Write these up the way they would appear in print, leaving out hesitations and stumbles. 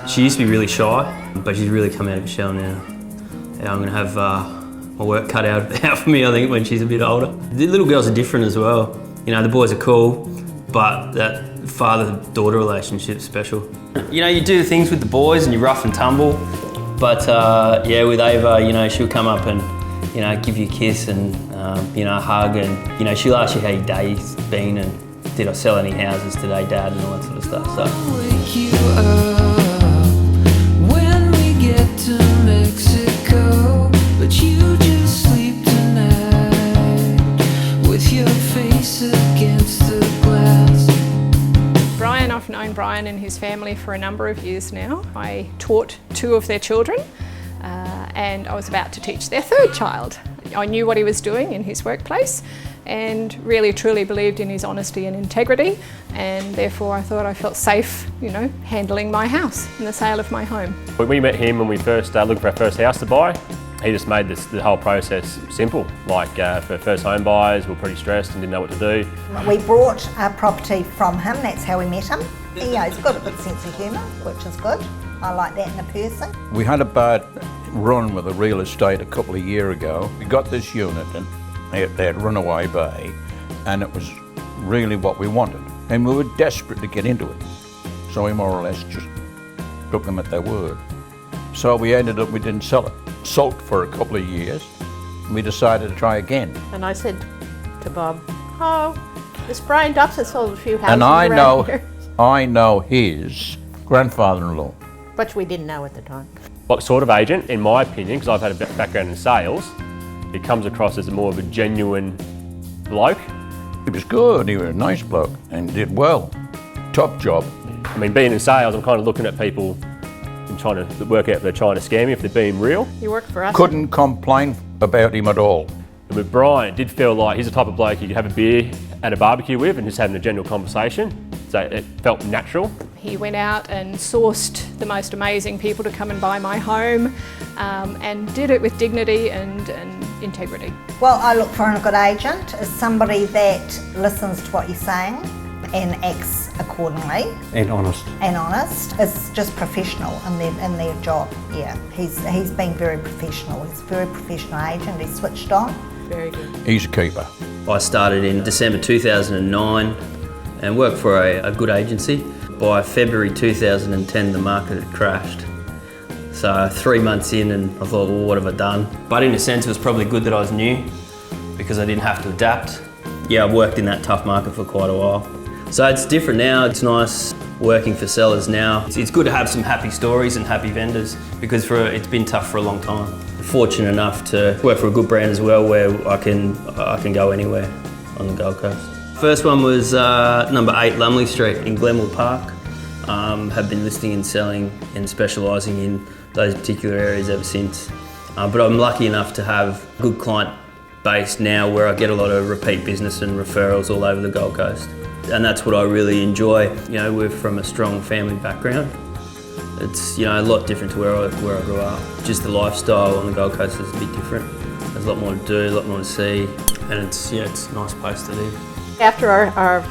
She used to be really shy, but she's really come out of her shell now. Yeah, I'm going to have my work cut out for me, I think, when she's a bit older. The little girls are different as well. You know, the boys are cool, but that father-daughter relationship's special. You know, you do things with the boys and you rough and tumble, but yeah, with Ava, you know, she'll come up and, you know, give you a kiss and, you know, a hug, and, you know, she'll ask you how your day's been and did I sell any houses today, Dad, and all that sort of stuff. So. Wake you up when we get to Mexico, but you just sleep tonight with your face against the glass. Brian, I've known Brian and his family for a number of years now. I taught 2 of their children and I was about to teach their 3rd child. I knew what he was doing in his workplace and really truly believed in his honesty and integrity, and therefore I thought I felt safe, you know, handling my house and the sale of my home. When we met him when we first looking for our first house to buy, he just made the whole process simple. Like for first home buyers, we were pretty stressed and didn't know what to do. We bought our property from him, that's how we met him. He's got a good sense of humour, which is good. I like that in a person. We had a bad run with the real estate a couple of years ago. We got this unit and they had Runaway Bay, and it was really what we wanted. And we were desperate to get into it. So we more or less just took them at their word. So we ended up, we didn't sell it. Sulked for a couple of years. We decided to try again. And I said to Bob, oh, this Brian Dobson sold a few houses And around here. I know his grandfather-in-law. But we didn't know at the time. What sort of agent, in my opinion, because I've had a background in sales, he comes across as more of a genuine bloke. He was good, he was a nice bloke and did well. Top job. I mean, being in sales, I'm kind of looking at people and trying to work out if they're trying to scam me, if they're being real. You worked for us. Couldn't complain about him at all. And with Brian, it did feel like he's the type of bloke you could have a beer at a barbecue with and just having a general conversation. So it felt natural. He went out and sourced the most amazing people to come and buy my home and did it with dignity and integrity. Well, I look for a good agent as somebody that listens to what you're saying and acts accordingly. And honest. And honest. It's just professional in their job, yeah. He's been very professional. He's a very professional agent. He's switched on. Very good. He's a keeper. I started in December 2009 and worked for a good agency. By February 2010, the market had crashed. So 3 months in and I thought, well, what have I done? But in a sense, it was probably good that I was new because I didn't have to adapt. Yeah, I've worked in that tough market for quite a while. So it's different now. It's nice working for sellers now. It's good to have some happy stories and happy vendors because it's been tough for a long time. Fortunate enough to work for a good brand as well where I can go anywhere on the Gold Coast. First one was number 8 Lumley Street in Glenmore Park. Have been listing and selling and specialising in those particular areas ever since. But I'm lucky enough to have a good client base now where I get a lot of repeat business and referrals all over the Gold Coast. And that's what I really enjoy. You know, we're from a strong family background. It's, you know, a lot different to where I grew up. Just the lifestyle on the Gold Coast is a bit different. There's a lot more to do, a lot more to see, and it's a nice place to live. After our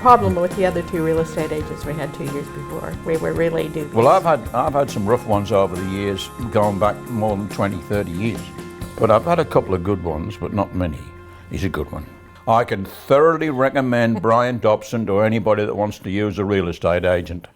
problem with the other 2 real estate agents we had 2 years before, we were really dubious. Well, I've had some rough ones over the years, going back more than 20, 30 years. But I've had a couple of good ones, but not many. He's a good one. I can thoroughly recommend Brian Dobson to anybody that wants to use a real estate agent.